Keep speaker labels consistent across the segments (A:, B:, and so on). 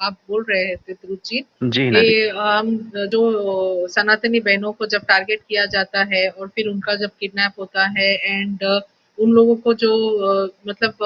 A: आप बोल रहे थे ध्रुव जी
B: जी हिना दी।
A: कि जो सनातनी बहनों को जब टारगेट किया जाता है और फिर उनका जब किडनैप होता है एंड उन लोगों को जो मतलब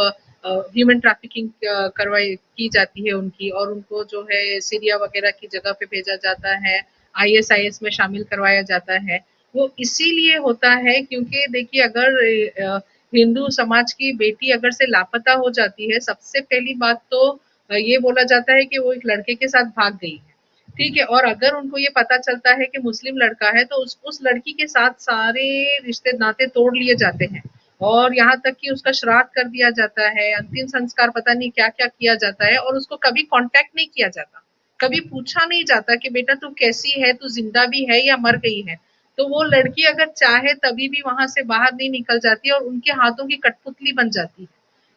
A: ह्यूमन ट्रैफिकिंग करवाई की जाती है उनकी और उनको जो है सीरिया वगैरह की जगह पे भेजा जाता है, आईएसआईएस में शामिल करवाया जाता है। वो इसीलिए होता है क्योंकि देखिए अगर हिंदू समाज की बेटी अगर से लापता हो जाती है, सबसे पहली बात तो ये बोला जाता है कि वो एक लड़के के साथ भाग गई है, ठीक है। और अगर उनको ये पता चलता है कि मुस्लिम लड़का है तो उस लड़की के साथ सारे रिश्ते नाते तोड़ लिए जाते हैं और यहाँ तक कि उसका श्राद्ध कर दिया जाता है, अंतिम संस्कार पता नहीं क्या क्या किया जाता है और उसको कभी कांटेक्ट नहीं किया जाता, कभी पूछा नहीं जाता कि बेटा तू कैसी है, तू जिंदा भी है या मर गई है। तो वो लड़की अगर चाहे तभी भी वहां से बाहर नहीं निकल जाती और उनके हाथों की कठपुतली बन जाती है।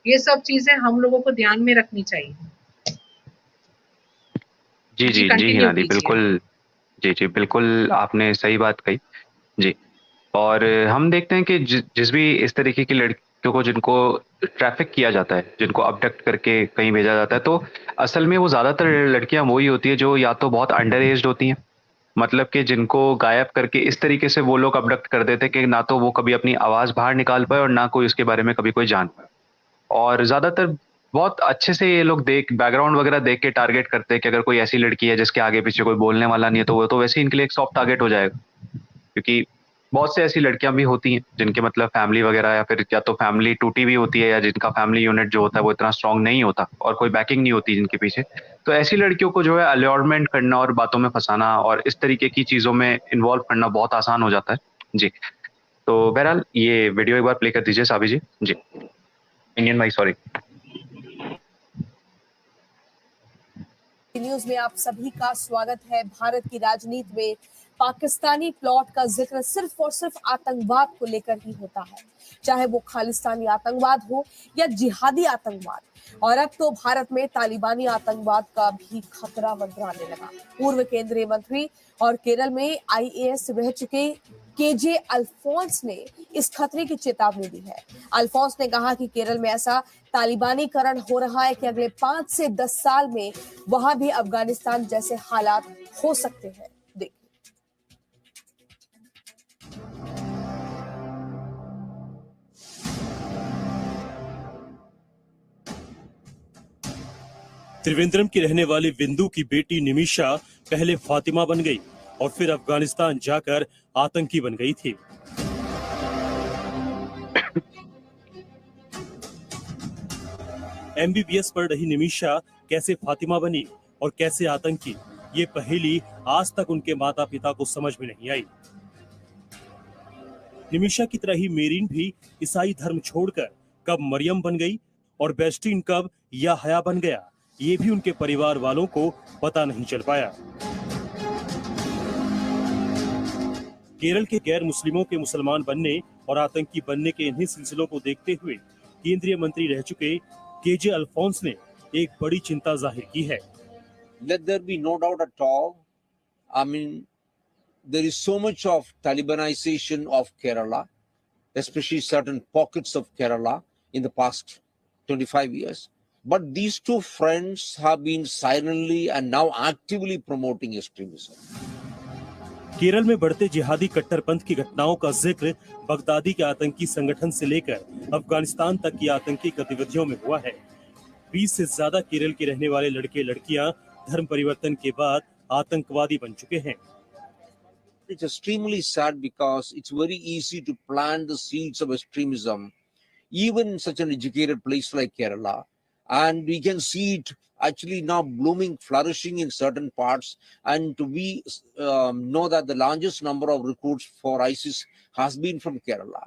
A: ये सब चीजें हम लोगों को ध्यान में रखनी चाहिए।
B: जी
A: जी
B: जी जी
A: कंटिन्यू
B: हिना दी,
A: कीजिए।
B: बिल्कुल। जी जी बिल्कुल, आपने सही बात कही। जी। और हम देखते हैं कि जिस भी इस तरीके की लड़कियों को जिनको ट्रैफिक किया जाता है, जिनको अबडक्ट करके कहीं भेजा जाता है, तो असल में वो ज़्यादातर लड़कियां वही होती है जो या तो बहुत अंडर एज्ड होती हैं, मतलब कि जिनको गायब करके इस तरीके से वो लोग अबडक्ट कर देते हैं कि ना तो वो कभी अपनी आवाज़ बाहर निकाल पाए और ना कोई उसके बारे में कभी कोई जान पाए। और ज़्यादातर बहुत अच्छे से ये लोग देख बैकग्राउंड वगैरह देख के टारगेट करते हैं कि अगर कोई ऐसी लड़की है जिसके आगे पीछे कोई बोलने वाला नहीं है तो वो तो वैसे ही इनके लिए एक सॉफ्ट टारगेट हो जाएगा। क्योंकि बहुत से ऐसी लड़कियां भी होती हैं जिनके मतलब फैमिली वगैरह या फिर या तो फैमिली टूटी भी होती है या जिनका फैमिली यूनिट जो होता है वो इतना स्ट्रांग नहीं होता और कोई बैकिंग नहीं होती जिनके पीछे। तो ऐसी लड़कियों को जो है अल्योरमेंट करना और बातों में फंसाना और इस तरीके की चीजों में इन्वॉल्व करना बहुत आसान हो जाता है। जी। तो बहरहाल ये वीडियो एक बार प्ले कर दीजिए साबी जी। जी। इंडियन भाई, सॉरी।
C: न्यूज में आप सभी का स्वागत है। भारत की राजनीति में पाकिस्तानी प्लॉट का जिक्र सिर्फ और सिर्फ आतंकवाद को लेकर ही होता है, चाहे वो खालिस्तानी आतंकवाद हो या जिहादी आतंकवाद। और अब तो भारत में तालिबानी आतंकवाद का भी खतरा मंडराने लगा। पूर्व केंद्रीय मंत्री और केरल में आईएएस रह चुके केजे अल्फोंस ने इस खतरे की चेतावनी दी है। अल्फोंस ने कहा कि केरल में ऐसा तालिबानीकरण हो रहा है कि अगले 5 से 10 साल में वहां भी अफगानिस्तान जैसे हालात हो सकते हैं। देखिए।
D: त्रिवेंद्रम की रहने वाली बिंदु की बेटी निमिषा पहले फातिमा बन गई और फिर अफगानिस्तान जाकर आतंकी बन गई थी। एमबीबीएस पढ़ रही निमिषा कैसे फातिमा बनी और कैसे आतंकी, ये पहेली आज तक उनके माता पिता को समझ में नहीं आई। निमिषा की तरह ही मेरीन भी ईसाई धर्म छोड़कर कब मरियम बन गई और बेस्टीन कब या हया बन गया, ये भी उनके परिवार वालों को पता नहीं चल पाया। केरल के गैर मुस्लिमों के मुसलमान बनने और आतंकी बनने के इन्हीं सिलसिलों को देखते हुए केंद्रीय मंत्री रह चुके केजे अल्फोंस ने एक बड़ी चिंता जाहिर की है।
E: Let there be no doubt at all. I mean, there is so much of Talibanization of Kerala, especially certain pockets of Kerala in the past 25 years. But these two friends have been silently and now actively promoting extremism.
D: Kerala में बढ़ते जिहादी कट्टरपंथ की घटनाओं का जिक्र Baghdadi के आतंकी संगठन से लेकर अफगानिस्तान तक की आतंकी गतिविधियों में हुआ है। 20 से ज्यादा केरल के रहने वाले लड़के लड़कियां धर्म परिवर्तन के बाद आतंकवादी बन चुके हैं।
E: It's extremely sad because it's very easy to plant the seeds of extremism, even in such an educated place like Kerala. And we can see it actually now blooming, flourishing in certain parts. And we know that the largest number of recruits for ISIS has been from Kerala.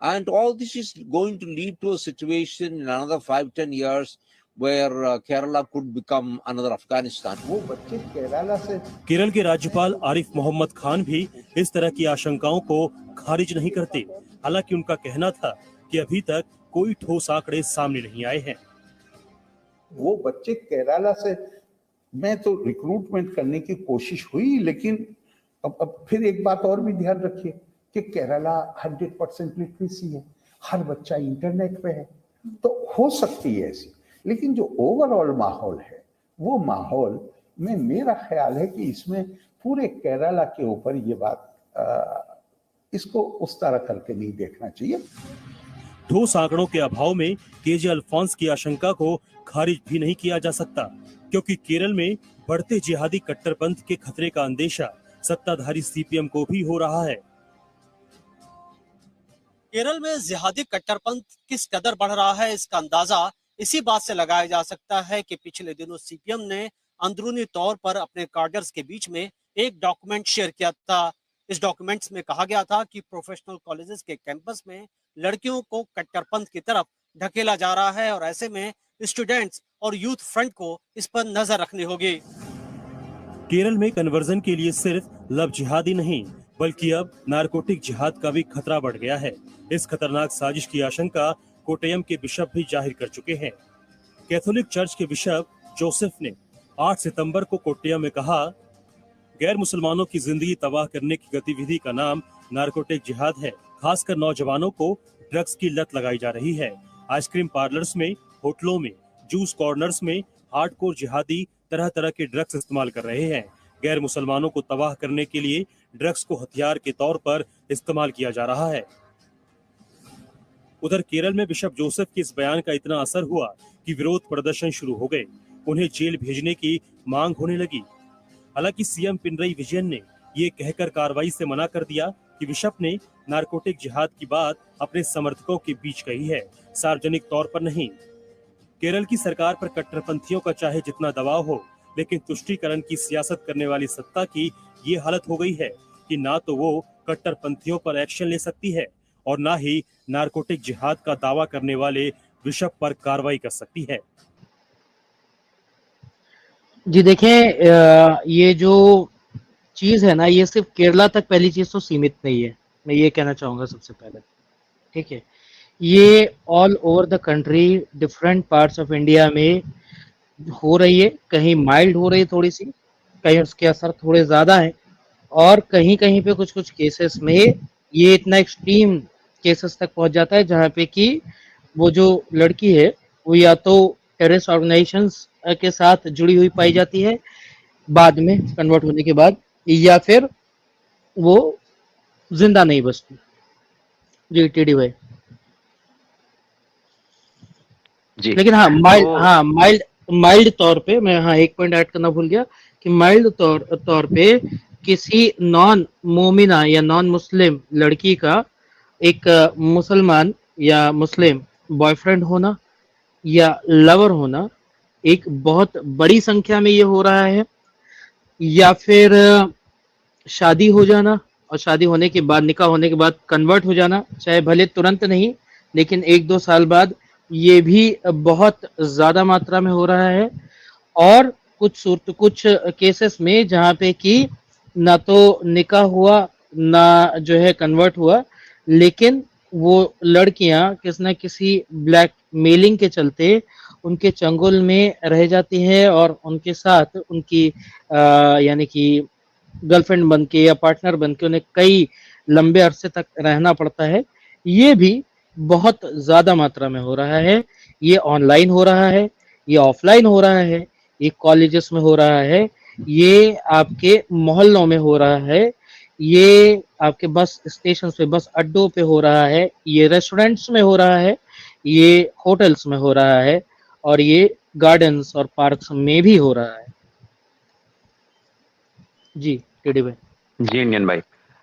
E: And all this is going to lead to a situation in another 5-10 years where Kerala could become another Afghanistan.
F: वो बच्चे केरला से
D: केरल के राज्यपाल आरिफ मोहम्मद खान भी इस तरह की आशंकाओं को खारिज नहीं करते। हालांकि उनका कहना था कि अभी तक कोई ठोस आंकड़े सामने नहीं आए हैं।
F: वो बच्चे केरला से मैं तो रिक्रूटमेंट करने की कोशिश हुई, लेकिन अब फिर एक बात और भी ध्यान रखिए कि केरला 100% लिटरेसी है, हर बच्चा इंटरनेट पे है, तो हो सकती है ऐसी। लेकिन जो ओवरऑल माहौल है वो माहौल में मेरा ख्याल है कि इसमें पूरे केरला के ऊपर ये बात इसको उस तरह करके नहीं देखना चाहिए।
D: ठोस आंकड़ों के अभाव में केजे अल्फोंस की आशंका को खारिज भी नहीं किया जा सकता, क्योंकि केरल में बढ़ते जिहादी कट्टरपंथ के खतरे का अंदेशा सत्ताधारी सीपीएम को भी हो रहा है।
G: केरल में जिहादी कट्टरपंथ किस कदर बढ़ रहा है, इसका अंदाजा इसी बात से लगाया जा सकता है कि पिछले दिनों सीपीएम ने अंदरूनी तौर पर अपने कार्डर्स के बीच में एक डॉक्यूमेंट शेयर किया था। इस डॉक्यूमेंट्स में कहा गया था कि प्रोफेशनल कॉलेजेस के कैंपस में लड़कियों को कट्टरपंथ की तरफ ढकेला जा रहा है और ऐसे में स्टूडेंट्स और यूथ फ्रंट को इस पर नजर रखनी होगी।
D: केरल में कन्वर्जन के लिए सिर्फ लव जिहादी नहीं, बल्कि अब नारकोटिक जिहाद का भी खतरा बढ़ गया है। इस खतरनाक साजिश की आशंका कोट्टयम के बिशप भी जाहिर कर चुके हैं। कैथोलिक चर्च के बिशप जोसेफ ने 8 सितंबर को कोट्टयम में कहा, गैर मुसलमानों की जिंदगी तबाह करने की गतिविधि का नाम नारकोटिक जिहाद है। खासकर नौजवानों को ड्रग्स की लत लगाई जा रही है। आइसक्रीम पार्लर्स में, होटलों में, जूस कॉर्नर्स में हार्डकोर जिहादी तरह तरह के ड्रग्स इस्तेमाल कर रहे हैं। गैर मुसलमानों को तबाह करने के लिए ड्रग्स को हथियार के तौर पर इस्तेमाल किया जा रहा है। उधर केरल में बिशप जोसेफ के इस बयान का इतना असर हुआ कि विरोध प्रदर्शन शुरू हो गए। उन्हें जेल भेजने की मांग होने लगी। हालांकि सीएम पिनरई विजयन ने ये कहकर कार्रवाई से मना कर दिया कि बिशप ने नारकोटिक जिहाद की बात अपने समर्थकों के बीच कही है, सार्वजनिक तौर पर नहीं। केरल की सरकार पर कट्टरपंथियों का चाहे जितना दबाव हो, लेकिन तुष्टीकरण की सियासत करने वाली सत्ता की ये हालत हो गई है कि ना तो वो कट्टरपंथियों पर एक्शन ले सकती है और ना ही नारकोटिक जिहाद का दावा करने वाले बिशप पर कार्रवाई कर सकती है।
H: जी देखें, ये जो चीज है ना, ये सिर्फ केरला तक पहली चीज तो सीमित नहीं है। मैं ये कहना चाहूंगा सबसे पहले, ठीक है, ये all over the country, different parts of India में हो रही है। कहीं माइल्ड हो रही है थोड़ी सी, कहीं उसके असर थोड़े ज्यादा है, और कहीं कहीं पे कुछ कुछ केसेस में ये इतना एक्सट्रीम केसेस तक पहुंच जाता है जहाँ पे कि वो जो लड़की है वो या तो टेररिस्ट ऑर्गेनाइजेशंस के साथ जुड़ी हुई पाई जाती है बाद में कन्वर्ट होने के बाद, या फिर वो जिंदा नहीं बचती। जी टीडी भाई
B: जी।
H: लेकिन माइल्ड तौर पे मैं एक पॉइंट ऐड करना भूल गया कि माइल्ड तौर पे किसी नॉन मोमिना या नॉन मुस्लिम लड़की का एक मुसलमान या मुस्लिम बॉयफ्रेंड होना या लवर होना एक बहुत बड़ी संख्या में ये हो रहा है, या फिर शादी हो जाना और शादी होने के बाद, निकाह होने के बाद कन्वर्ट हो जाना, चाहे भले तुरंत नहीं लेकिन 1-2 साल बाद, ये भी बहुत ज्यादा मात्रा में हो रहा है। और कुछ केसेस में जहाँ पे कि ना तो निकाह हुआ ना जो है कन्वर्ट हुआ, लेकिन वो लड़कियां किसी न किसी ब्लैक मेलिंग के चलते उनके चंगुल में रह जाती है और उनके साथ उनकी यानी कि गर्लफ्रेंड बन के या पार्टनर बन के उन्हें कई लंबे अरसे तक रहना पड़ता है। ये भी बहुत ज्यादा मात्रा में हो रहा है। ये ऑनलाइन हो रहा है, ये ऑफलाइन हो रहा है, ये कॉलेजेस में हो रहा है, ये आपके मोहल्लों में हो रहा है, ये आपके बस स्टेशन पे, बस अड्डों पे हो रहा है, ये रेस्टोरेंट्स में हो रहा है, ये होटल्स में हो रहा है, और ये गार्डन्स और पार्क्स में भी हो रहा है। जी टीडी भाई।
B: जी इंडियन भाई,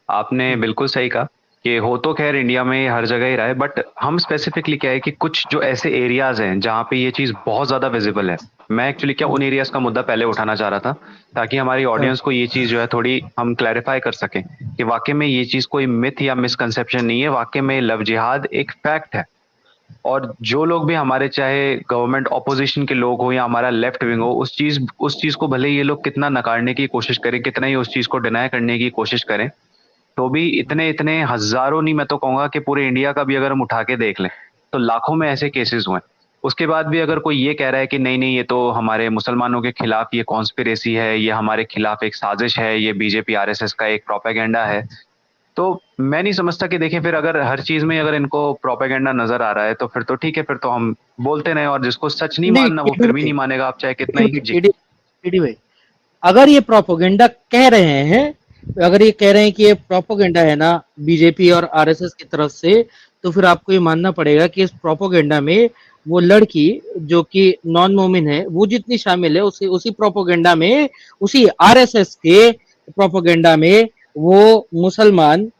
B: आपने बिल्कुल सही कहा कि हो तो खैर इंडिया में हर जगह ही रहा है, बट हम स्पेसिफिकली क्या है कि कुछ जो ऐसे एरियाज हैं जहाँ पे ये चीज़ बहुत ज़्यादा विजिबल है। मैं एक्चुअली क्या उन एरियाज का मुद्दा पहले उठाना चाह रहा था ताकि हमारी ऑडियंस को ये चीज़ जो है थोड़ी हम क्लैरिफाई कर सकें कि वाकई में ये चीज़ कोई मिथ या मिसकंसेप्शन नहीं है, वाकई में लव जिहाद एक फैक्ट है। और जो लोग भी हमारे, चाहे गवर्नमेंट ऑपोजिशन के लोग हो या हमारा लेफ्ट विंग हो, उस चीज को भले ये लोग कितना नकारने की कोशिश करें, कितना ही उस चीज को डिनाई करने की कोशिश करें, तो भी इतने हजारों नहीं, मैं तो कहूंगा कि पूरे इंडिया का भी अगर हम उठा के देख लें तो लाखों में ऐसे केसेस हुए। उसके बाद भी अगर कोई ये कह रहा है कि नहीं नहीं ये तो हमारे मुसलमानों के खिलाफ ये कॉन्स्पिरेसी है, ये हमारे खिलाफ एक साजिश है, ये बीजेपी आरएसएस का एक प्रोपेगेंडा है, तो मैं नहीं समझता कि देखिए फिर अगर हर चीज में अगर इनको प्रोपेगेंडा नजर आ रहा है तो फिर तो ठीक है, फिर तो हम बोलते रहे, और जिसको सच नहीं
H: नहीं
B: मानना वो फिर भी नहीं मानेगा, आप चाहे कितना ही। जी
H: टीडी भाई, अगर ये प्रोपोगेंडा कह रहे हैं, अगर ये कह रहे हैं कि ये प्रोपोगेंडा है ना बीजेपी और आरएसएस की तरफ से, तो फिर आपको ये मानना पड़ेगा कि इस प्रोपोगेंडा में वो लड़की जो कि नॉन मोमिन है वो जितनी शामिल है, उसी प्रोपोगेंडा में, उसी आरएसएस के प्रोपोगेंडा में वो मुसलमान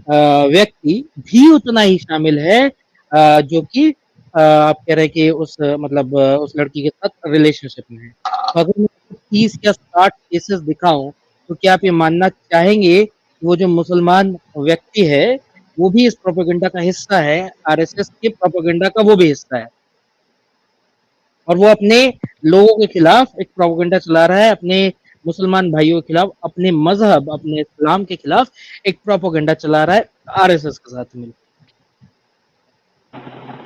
H: व्यक्ति भी उतना ही शामिल है जो कि आप कह रहे हैं कि उस मतलब उस लड़की के साथ रिलेशनशिप में है। तो अगर मैं 30 या 60 केसेस दिखाऊं तो क्या आप ये मानना चाहेंगे कि वो जो मुसलमान व्यक्ति है वो भी इस प्रोपेगेंडा का हिस्सा है, आरएसएस के प्रोपेगेंडा का वो भी हिस्सा है, और वो अपने लोगों के खिलाफ एक प्रोपेगेंडा चला रहा है, अपने मुसलमान भाइयों के खिलाफ, अपने मजहब, अपने इस्लाम के खिलाफ एक प्रोपेगेंडा चला रहा है आरएसएस के साथ मिलकर।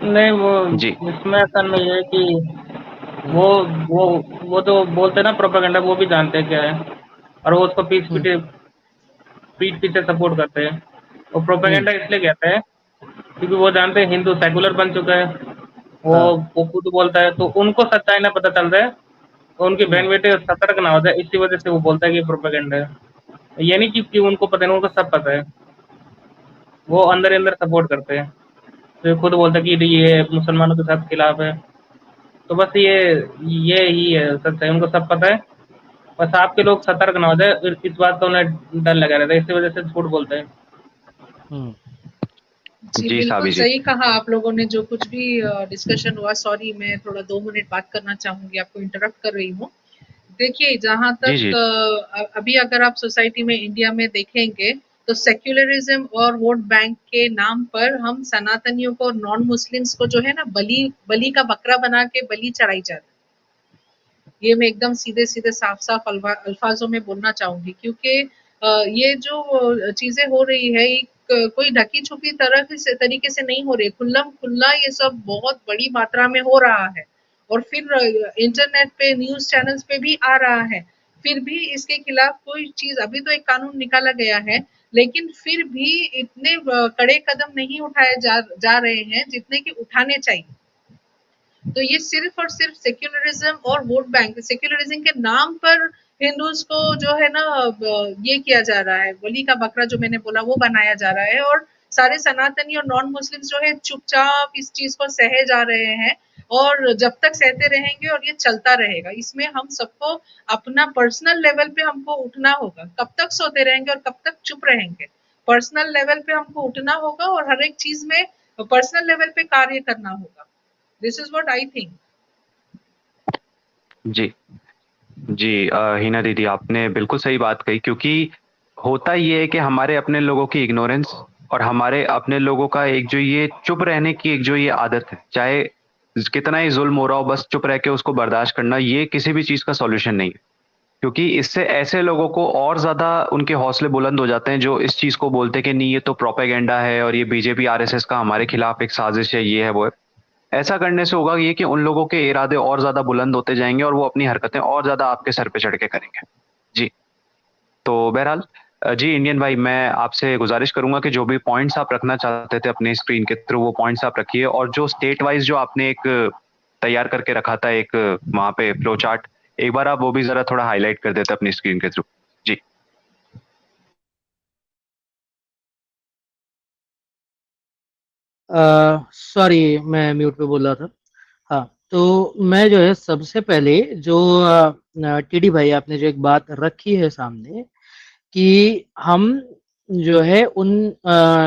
I: नहीं, वो
B: जी
I: इसमें असल में ये है कि वो जो बोलते हैं ना प्रोपेगेंडा, वो भी जानते हैं क्या है, और वो उसको पीठ पीछे सपोर्ट करते हैं। वो प्रोपेगेंडा इसलिए कहते हैं क्योंकि वो जानते हैं हिंदू सेकुलर बन चुका है, वो खुद बोलता है, तो उनको सच्चाई ना पता चल रहा है, तो उनके बहन बेटे सतर्क ना हो जाए, इसी वजह से वो बोलता है कि प्रोपेगेंडा है। ये नहीं कि उनको पता नहीं, उनको सब पता है, वो अंदर अंदर सपोर्ट करते हैं, तो खुद बोलता है कि ये मुसलमानों के साथ खिलाफ है। तो बस ये ही है सच है, उनको सब पता है, बस आपके लोग सतर्क ना हो जाए, इस बात का उन्हें डर लगा रहता है, इसी वजह से झूठ बोलते हैं।
A: जी,
B: जी
A: बिल्कुल
B: साबी जी।
A: सही कहा आप लोगों ने, जो कुछ भी डिस्कशन हुआ। सॉरी, मैं थोड़ा 2 मिनट बात करना चाहूँगी, आपको इंटरप्ट कर रही हूँ। देखिए, जहाँ
B: जी
A: तक
B: जी
A: अभी अगर आप सोसाइटी में इंडिया में देखेंगे, तो सेक्युलरिज्म और वोट बैंक के नाम पर हम सनातनियों को और नॉन मुस्लिम्स को जो है ना बलि का बकरा बना के बलि चढ़ाई जाती है। ये मैं एकदम सीधे-सीधे साफ-साफ अल्फाजों में बोलना चाहूँगी, क्योंकि ये जो चीज़ें हो रही है, कोई ढकी-छुपी तरीके से नहीं हो रही है, खुल्लम-खुल्ला ये सब बहुत बड़ी मात्रा में हो रहा है, और फिर इंटरनेट पे, न्यूज़ चैनल्स पे भी आ रहा है। फिर भी इसके खिलाफ कोई चीज़, अभी तो एक कानून निकाला गया है, लेकिन फिर भी इतने कड़े कदम नहीं उठाए जा रहे हैं जितने कि उठाने चाहिए। तो ये सिर्फ और सिर्फ सेक्युलरिज्म और वोट बैंक, सेक्युलरिज्म के नाम पर हिंदूज को जो है ना ये किया जा रहा है, बलि का बकरा जो मैंने बोला वो बनाया जा रहा है, और सारे सनातनी और नॉन मुस्लिम्स जो है चुपचाप इस चीज को सहे जा रहे हैं, और जब तक सहते रहेंगे और ये चलता रहेगा। इसमें हम सबको अपना पर्सनल लेवल पे हमको उठना होगा। कब तक सोते रहेंगे और कब तक चुप रहेंगे? पर्सनल लेवल पे हमको उठना होगा और हर एक चीज में पर्सनल लेवल पे कार्य करना होगा। This is what I think.
B: जी जी हिना दीदी, आपने बिल्कुल सही बात कही, क्योंकि होता ये है कि हमारे अपने लोगों की इग्नोरेंस और हमारे अपने लोगों का एक जो ये चुप रहने की एक जो ये आदत है, चाहे कितना ही जुल्म हो रहा हो, बस चुप रह के उसको बर्दाश्त करना, ये किसी भी चीज का सॉल्यूशन नहीं है। क्योंकि इससे ऐसे लोगों को और ज्यादा उनके हौसले बुलंद हो जाते हैं जो इस चीज को बोलते हैं कि नहीं ये तो प्रोपेगेंडा है और ये बीजेपी आरएसएस का हमारे खिलाफ एक साजिश है, ये है वो है। ऐसा करने से होगा ये कि उन लोगों के इरादे और ज्यादा बुलंद होते जाएंगे और वो अपनी हरकतें और ज्यादा आपके सर पे चढ़ के करेंगे। जी, तो बहरहाल जी इंडियन भाई, मैं आपसे गुजारिश करूंगा कि जो भी पॉइंट्स आप रखना चाहते थे अपने स्क्रीन के थ्रू, वो पॉइंट्स आप रखिए, और जो स्टेट वाइज जो आपने एक तैयार करके रखा था एक वहां पे फ्लो चार्ट, एक बार आप वो भी जरा थोड़ा हाईलाइट कर देते अपनी स्क्रीन के थ्रू। जी
H: सॉरी, मैं म्यूट पे बोल रहा था। हाँ, तो मैं जो है सबसे पहले जो टीडी भाई आपने जो एक बात रखी है सामने कि हम जो है उन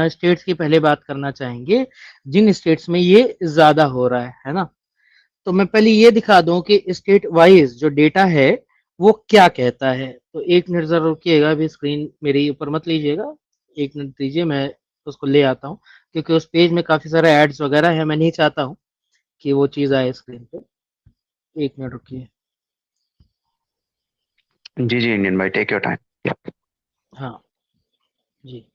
H: स्टेट्स की पहले बात करना चाहेंगे जिन स्टेट्स में ये ज्यादा हो रहा है ना। तो मैं पहले ये दिखा दूं कि स्टेट वाइज जो डेटा है वो क्या कहता है। तो एक मिनट जरा रुकिएगा, अभी स्क्रीन मेरी ऊपर मत लीजिएगा, एक मिनट दीजिए, मैं उसको ले आता हूँ, क्योंकि उस पेज में काफी सारे एड्स वगैरह है, मैं नहीं चाहता हूँ कि वो चीज आए स्क्रीन पे। एक मिनट रुकिए।
B: जी जी इंडियन भाई, टेक योर टाइम।
H: हाँ जी,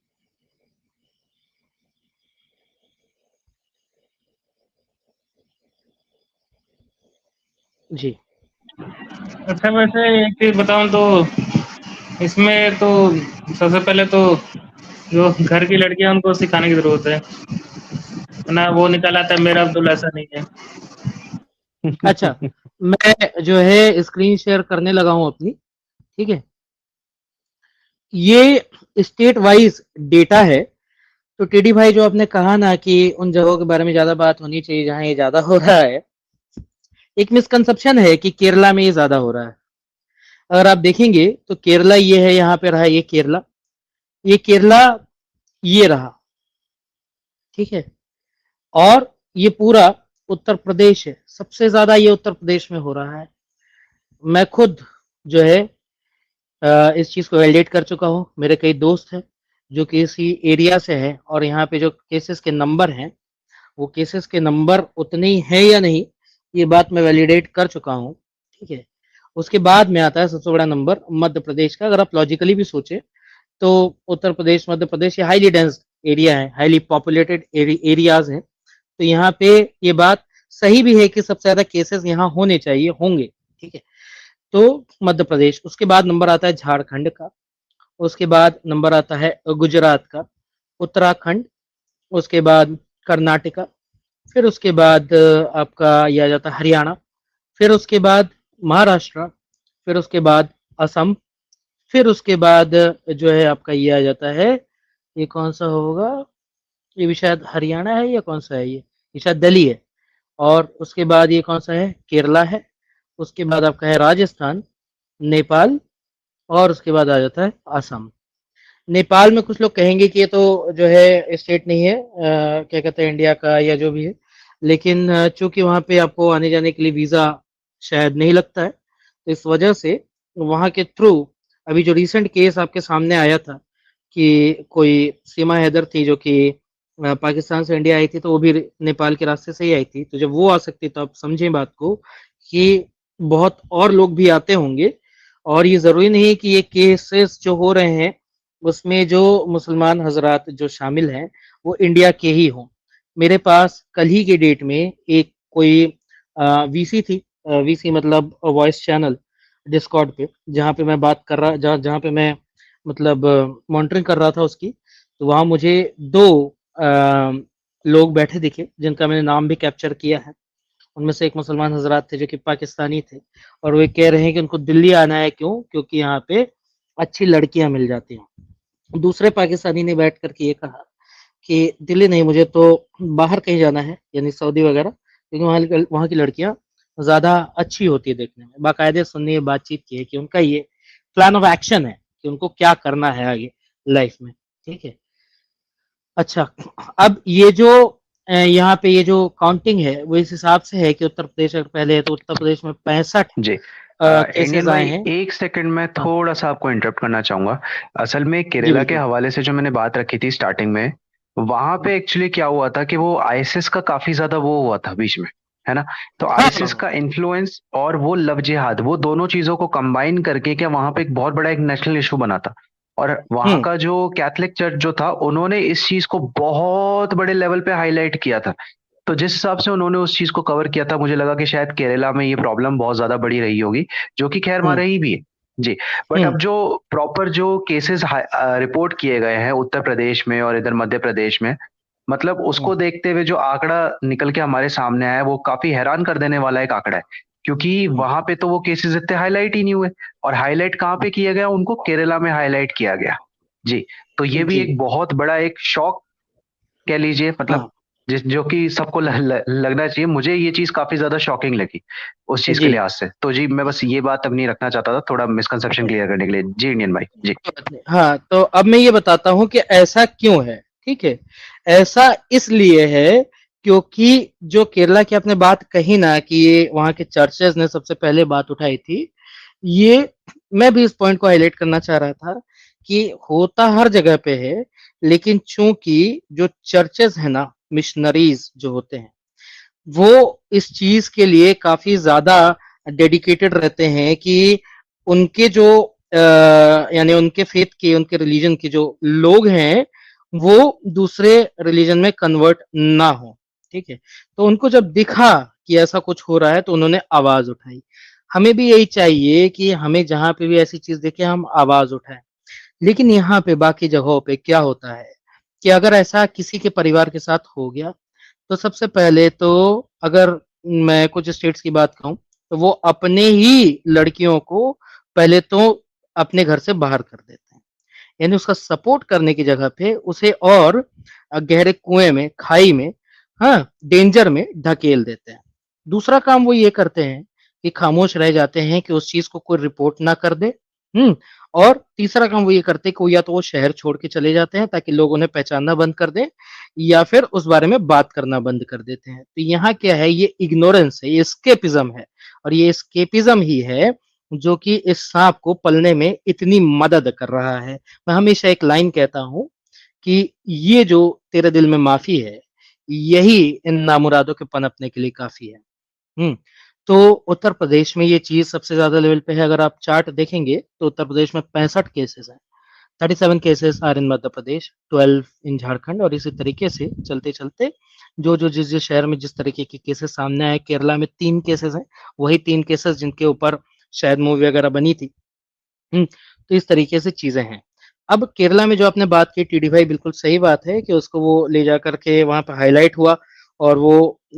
H: जी
I: अच्छा, वैसे एक चीज बताऊं तो इसमें तो सबसे पहले तो जो घर की लड़कियां उनको सिखाने की जरूरत है ना। वो निकल आता है मेरा अब्दुल ऐसा नहीं है।
H: अच्छा, मैं जो है स्क्रीन शेयर करने लगा हूं अपनी, ठीक है। ये स्टेट वाइज डेटा है। तो टीडी भाई जो आपने कहा ना कि उन जगहों के बारे में ज्यादा बात होनी चाहिए जहां ये ज्यादा हो रहा है, एक मिसकंसेप्शन है कि केरला में ये ज्यादा हो रहा है। अगर आप देखेंगे तो केरला ये है, यहाँ पे रहा ये केरला, ये केरला, ये रहा, ठीक है। और ये पूरा उत्तर प्रदेश है, सबसे ज्यादा ये उत्तर प्रदेश में हो रहा है। मैं खुद जो है इस चीज को वैलिडेट कर चुका हूँ। मेरे कई दोस्त हैं जो कि इसी एरिया से है, और यहाँ पे जो केसेस के नंबर हैं वो केसेस के नंबर उतने ही हैं या नहीं, ये बात मैं वैलिडेट कर चुका हूँ, ठीक है। उसके बाद में आता है सबसे बड़ा नंबर मध्य प्रदेश का। अगर आप लॉजिकली भी सोचे तो उत्तर प्रदेश, मध्य प्रदेश ये हाईली डेंस एरिया है, हाईली पॉपुलेटेड एरियाज हैं। तो यहाँ पे ये बात सही भी है कि सबसे ज्यादा केसेस यहाँ होने चाहिए, होंगे, ठीक है। तो मध्य प्रदेश, उसके बाद नंबर आता है झारखंड का, उसके बाद नंबर आता है गुजरात का, उत्तराखंड, उसके बाद कर्नाटका, फिर उसके बाद आपका ये आ जाता है हरियाणा, फिर उसके बाद महाराष्ट्र, फिर उसके बाद असम, फिर उसके बाद जो है आपका ये आ जाता है, ये कौन सा होगा, ये भी शायद हरियाणा है या कौन सा है, ये शायद दिल्ली है। और उसके बाद ये कौन सा है, केरला है। उसके बाद आपका है राजस्थान, नेपाल, और उसके बाद आ जाता है असम। नेपाल में कुछ लोग कहेंगे कि ये तो जो है स्टेट नहीं है, क्या कहते हैं, इंडिया का या जो भी है, लेकिन चूंकि वहाँ पे आपको आने जाने के लिए वीज़ा शायद नहीं लगता है, तो इस वजह से वहाँ के थ्रू अभी जो रिसेंट केस आपके सामने आया था कि कोई सीमा हैदर थी जो कि पाकिस्तान से इंडिया आई थी, तो वो भी नेपाल के रास्ते से ही आई थी। तो जब वो आ सकती तो आप समझें बात को कि बहुत और लोग भी आते होंगे, और ये ज़रूरी नहीं है कि ये केसेस जो हो रहे हैं उसमें जो मुसलमान हजरात जो शामिल हैं वो इंडिया के ही हों। मेरे पास कल ही के डेट में एक कोई वीसी थी, वीसी मतलब वॉइस चैनल डिस्कॉर्ड पे, जहाँ पे मैं बात कर रहा, जहाँ पे मैं मतलब मॉनिटरिंग कर रहा था उसकी। तो वहाँ मुझे 2 लोग बैठे दिखे जिनका मैंने नाम भी कैप्चर किया है। उनमें से एक मुसलमान हजरात थे जो कि पाकिस्तानी थे, और वे कह रहे हैं कि उनको दिल्ली आना है, क्यों, क्योंकि यहाँ पे अच्छी लड़कियां मिल जाती हैं। दूसरे पाकिस्तानी ने बैठ करके ये कहा कि दिल्ली नहीं, मुझे तो बाहर कहीं जाना है, यानी सऊदी वगैरह, क्योंकि वहाँ की लड़कियां ज़्यादा अच्छी होती है देखने में। बाकायदे सुनने बातचीत की है कि उनका ये प्लान ऑफ एक्शन है कि उनको क्या करना है आगे लाइफ में, ठीक है। अच्छा, अब ये जो यहाँ पे ये जो काउंटिंग है वो इस हिसाब से है कि उत्तर प्रदेश अगर पहले है तो उत्तर प्रदेश में 65
B: जी
H: केसेस आए हैं।
B: एक सेकंड में थोड़ा सा आपको इंटरप्ट करना चाहूंगा। असल में केरला के हवाले से जो मैंने बात रखी थी स्टार्टिंग में, वहां पे एक्चुअली क्या हुआ था कि वो आईएसएस का काफी ज्यादा वो हुआ था बीच में, है ना। तो आईएसएस का इन्फ्लुएंस और वो लव जिहाद, वो दोनों चीजों को कंबाइन करके क्या वहां पे एक बहुत बड़ा एक नेशनल इशू बना था। और वहां का जो कैथलिक चर्च जो था, उन्होंने इस चीज को बहुत बड़े लेवल पे हाईलाइट किया था। तो जिस हिसाब से उन्होंने उस चीज को कवर किया था, मुझे लगा कि शायद केरला में ये प्रॉब्लम बहुत ज्यादा बड़ी रही होगी, जो कि खैर वहां रही भी है जी। बट अब जो प्रॉपर जो केसेस रिपोर्ट किए गए हैं उत्तर प्रदेश में और इधर मध्य प्रदेश में, मतलब उसको देखते हुए जो आंकड़ा निकल के हमारे सामने आया है वो काफी हैरान कर देने वाला एक आंकड़ा है। क्योंकि वहां पे तो वो केसेस इतने हाईलाइट ही नहीं हुए, और हाईलाइट कहाँ पे किया गया, उनको केरला में हाईलाइट किया गया जी। तो ये भी एक बहुत बड़ा एक शॉक कह लीजिए, मतलब जो कि सबको लगना चाहिए। मुझे ये चीज काफी ज्यादा शॉकिंग लगी उस चीज के लिहाज से। तो जी मैं बस ये बात अब नहीं रखना चाहता था, थोड़ा मिसकंसेप्शन क्लियर करने के लिए। जी इंडियन भाई जी।
H: हाँ, तो अब मैं ये बताता हूँ कि ऐसा क्यों है, ठीक है। ऐसा इसलिए है क्योंकि जो केरला की आपने बात कही ना कि ये वहाँ के चर्चेस ने सबसे पहले बात उठाई थी, ये मैं भी इस पॉइंट को हाईलाइट करना चाह रहा था कि होता हर जगह पे है, लेकिन चूंकि जो चर्चेस है ना, मिशनरीज जो होते हैं, वो इस चीज के लिए काफी ज्यादा डेडिकेटेड रहते हैं कि उनके जो यानी उनके फेथ के, उनके रिलीजन के जो लोग हैं वो दूसरे रिलीजन में कन्वर्ट ना हो, ठीक है। तो उनको जब दिखा कि ऐसा कुछ हो रहा है तो उन्होंने आवाज उठाई। हमें भी यही चाहिए कि हमें जहां पे भी ऐसी चीज देखे हम आवाज उठाएं। लेकिन यहाँ पे बाकी जगहों पे क्या होता है कि अगर ऐसा किसी के परिवार के साथ हो गया, तो सबसे पहले तो अगर मैं कुछ स्टेट्स की बात कहूँ, तो वो अपने ही लड़कियों को पहले तो अपने घर से बाहर कर देते हैं। यानी उसका सपोर्ट करने की जगह पे उसे और गहरे कुएँ में, खाई में, हाँ, डेंजर में ढकेल देते हैं। दूसरा काम वो ये करते हैं कि खामोश रह जाते हैं कि उस चीज़ को कोई रिपोर्ट ना कर दे, और तीसरा काम वो ये करते हैं कि या तो वो शहर छोड़ के चले जाते हैं ताकि लोग उन्हें पहचानना बंद कर दें, या फिर उस बारे में बात करना बंद कर देते हैं। तो यहाँ क्या है, ये इग्नोरेंस है, ये एस्केपिज़्म है, और ये एस्केपिज़्म ही है जो कि इस साँप को पलने में इतनी मदद कर रहा है। मैं हमेशा एक लाइन कहता हूँ कि ये जो तेरे दिल में माफ़ी है, यही इन नामुरादों के पनपने के लिए काफ़ी है। हुँ। तो उत्तर प्रदेश में ये चीज़ सबसे ज़्यादा लेवल पे है। अगर आप चार्ट देखेंगे तो उत्तर प्रदेश में 65 केसेज़ हैं। 37 cases are in Madhya Pradesh, 12 इन झारखंड, और इसी तरीके से चलते-चलते जो जिस शहर में जिस तरीके के केसेज़ सामने आए, केरला में 3 केसेज़ हैं, वही 3 केसेज़ जिनके ऊपर शायद मूवी वगैरह बनी थी। तो इस तरीके से चीज़ें हैं। अब केरला में जो आपने बात की टीडी भाई, बिल्कुल सही बात है कि उसको वो ले जाकर के वहाँ पे हाइलाइट हुआ, और वो